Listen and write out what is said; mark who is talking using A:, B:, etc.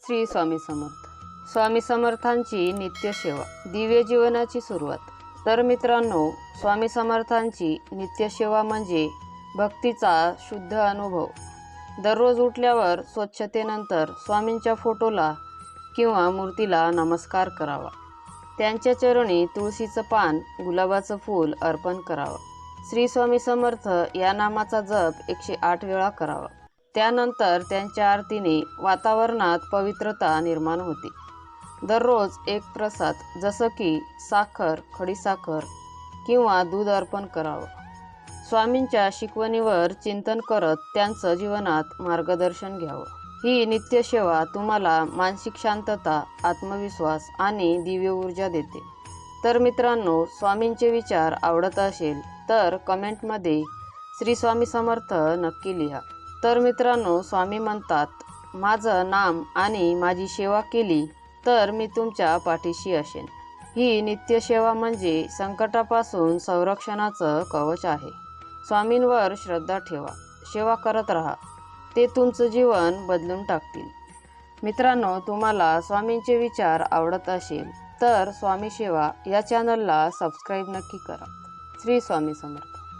A: श्री स्वामी समर्थ. स्वामी समर्थांची नित्यसेवा, दिव्य जीवनाची सुरुवात. तर मित्रांनो, स्वामी समर्थांची नित्यसेवा म्हणजे भक्तीचा शुद्ध अनुभव. दररोज उठल्यावर स्वच्छतेनंतर स्वामींच्या फोटोला किंवा मूर्तीला नमस्कार करावा. त्यांच्या चरणी तुळशीचं पान, गुलाबाचं फूल अर्पण करावं. श्री स्वामी समर्थ या नामाचा जप 108 वेळा करावा. त्यानंतर त्यांच्या आरतीने वातावरणात पवित्रता निर्माण होते. दररोज एक प्रसाद जसं की साखर, खडीसाखर किंवा दूध अर्पण करावं. स्वामींच्या शिकवणीवर चिंतन करत त्यांचं जीवनात मार्गदर्शन घ्यावं. ही नित्यसेवा तुम्हाला मानसिक शांतता, आत्मविश्वास आणि दिव्य ऊर्जा देते. तर मित्रांनो, स्वामींचे विचार आवडत असेल तर कमेंटमध्ये श्री स्वामी समर्थ नक्की लिहा. तर मित्रांनो, स्वामी म्हणतात, माझं नाम आणि माझी सेवा केली तर मी तुमच्या पाठीशी असेन. ही नित्यसेवा म्हणजे संकटापासून संरक्षणाचं कवच आहे. स्वामींवर श्रद्धा ठेवा, सेवा करत राहा, ते तुमचं जीवन बदलून टाकतील. मित्रांनो, तुम्हाला स्वामींचे विचार आवडत असेल तर स्वामी सेवा या चॅनलला सबस्क्राईब नक्की करा. श्री स्वामी समर्थ.